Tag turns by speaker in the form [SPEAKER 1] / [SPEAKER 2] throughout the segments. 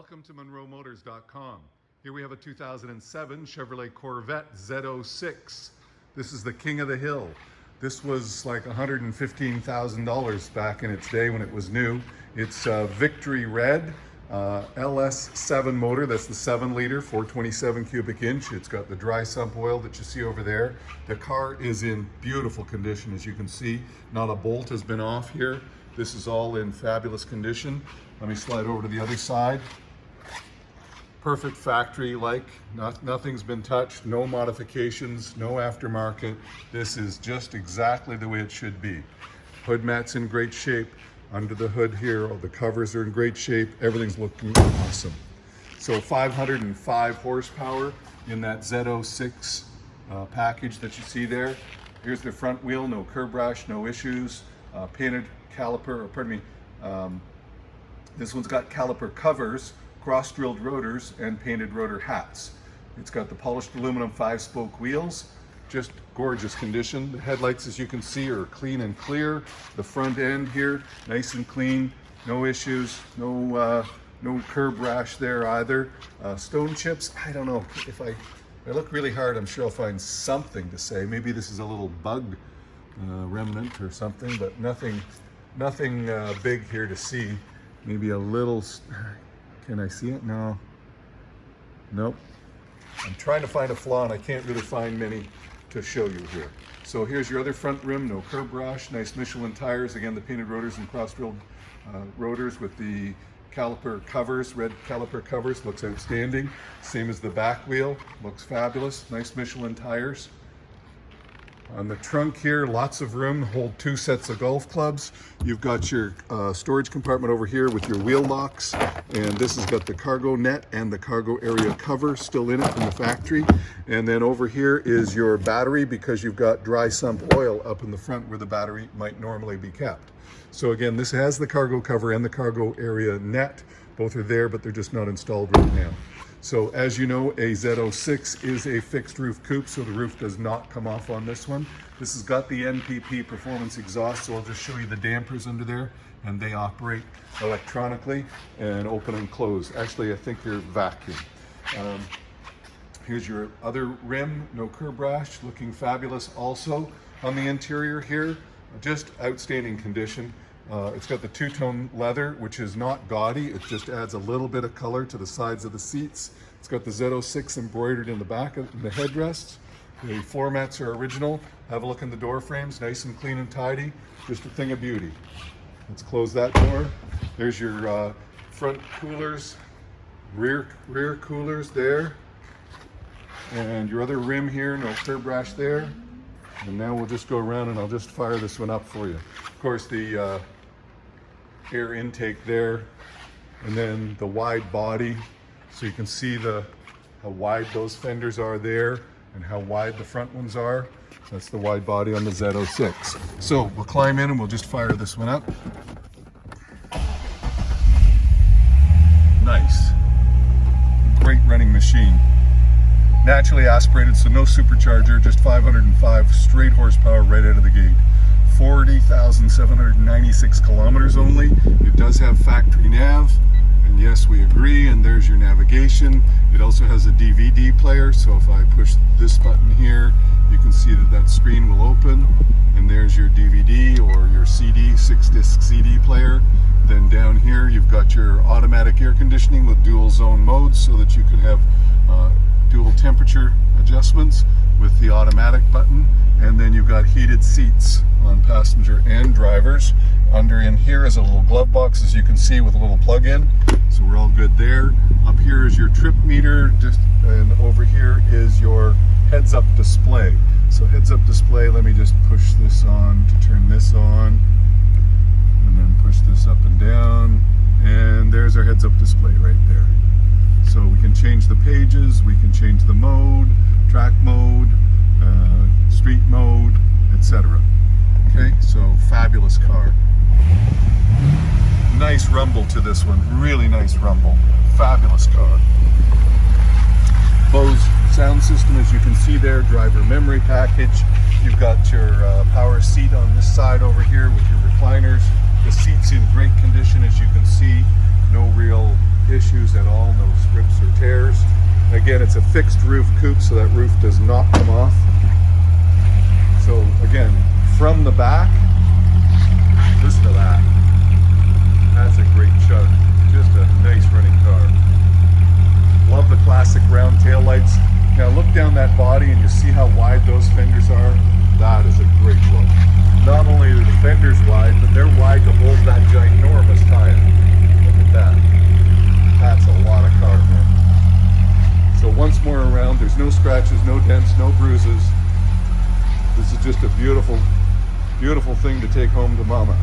[SPEAKER 1] Welcome to MunroMotors.com. Here we have a 2007 Chevrolet Corvette Z06. This is the king of the hill. This was like $115,000 back in its day when it was new. It's Victory Red, LS7 motor. That's the 7-liter, 427 cubic inch. It's got the dry sump oil that you see over there. The car is in beautiful condition, as you can see. Not a bolt has been off here. This is all in fabulous condition. Let me slide over to the other side. Perfect factory-like, nothing's been touched, no modifications, no aftermarket. This is just exactly the way it should be. Hood mat's in great shape. Under the hood here, all the covers are in great shape. Everything's looking awesome. So 505 horsepower in that Z06 package that you see there. Here's the front wheel, no curb rash, no issues. Painted caliper, or pardon me, this one's got caliper covers, cross-drilled rotors, and painted rotor hats. It's got the polished aluminum 5-spoke wheels, just gorgeous condition. The headlights, as you can see, are clean and clear. The front end here, nice and clean, no issues, no curb rash there either. Stone chips, I don't know, if I look really hard, I'm sure I'll find something to say. Maybe this is a little bug remnant or something, but nothing big here to see. Maybe a little, can I see it? No. Nope. I'm trying to find a flaw and I can't really find many to show you here. So here's your other front rim, no curb rash, nice Michelin tires. Again, the painted rotors and cross-drilled rotors with the caliper covers, red caliper covers, looks outstanding. Same as the back wheel, looks fabulous. Nice Michelin tires. On the trunk here, lots of room, hold 2 sets of golf clubs. You've got your storage compartment over here with your wheel locks, and this has got the cargo net and the cargo area cover still in it from the factory. And then over here is your battery, because you've got dry sump oil up in the front where the battery might normally be kept. So again, this has the cargo cover and the cargo area net. Both are there, but they're just not installed right now. So as you know, a Z06 is a fixed roof coupe, so the roof does not come off on this one. This has got the NPP performance exhaust, so I'll just show you the dampers under there, and they operate electronically and open and close. Actually, I think they're vacuum. Here's your other rim, no curb rash, looking fabulous also. On the interior here, just outstanding condition. It's got the 2-tone leather, which is not gaudy. It just adds a little bit of color to the sides of the seats. It's got the Z06 embroidered in the back of the headrests. The floor mats are original. Have a look in the door frames, nice and clean and tidy. Just a thing of beauty. Let's close that door. There's your front coolers, rear coolers there. And your other rim here, no curb rash there. And now we'll just go around and I'll just fire this one up for you. Of course, the air intake there, and then the wide body, so you can see how wide those fenders are there and how wide the front ones are. That's the wide body on the Z06. So we'll climb in and we'll just fire this one up. Nice. Great running machine. Naturally aspirated, so no supercharger, just 505 straight horsepower right out of the gate. 40,796 kilometers only. It does have factory nav, and yes, we agree, and there's your navigation. It also has a DVD player, so if I push this button here, you can see that screen will open, and there's your DVD or your CD, 6-disc CD player. Then down here, you've got your automatic air conditioning with dual zone modes, so that you can have dual temperature adjustments with the automatic button. And then you've got heated seats on passenger and drivers. Under in here is a little glove box, as you can see, with a little plug-in, so we're all good there. Up here is your trip meter, and over here is your heads-up display. So heads-up display, let me just push this on to turn this on, and then push this up and down, and there's our heads-up display right there. So we can change the pages, we can change the mode, track mode, street mode, etc. Okay, so fabulous car. Nice rumble to this one, really nice rumble. Fabulous car. Bose sound system, as you can see there, driver memory package. You've got your power seat on this side over here with your recliners. The seat's in great condition, as you can see. No real issues at all, no strips or tears. Again, it's a fixed roof coupe, so that roof does not come off. So again, from the back, listen to that. That's a great chug. Just a nice running car. Love the classic round taillights. Now look down that body and you see how wide those fenders are. That is a great look. Not only are the fenders wide, but they're wide to hold that ginormous tire. Look at that. That's a lot of car, man. So once more around, there's no scratches, no dents, no bruises. This is just a beautiful, beautiful thing to take home to mama.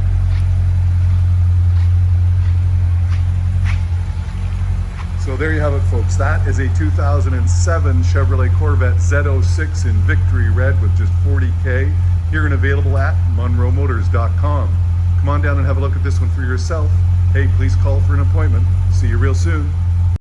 [SPEAKER 1] So there you have it, folks. That is a 2007 Chevrolet Corvette Z06 in Victory Red with just 40K. Here and available at munromotors.com. Come on down and have a look at this one for yourself. Hey, please call for an appointment. See you real soon.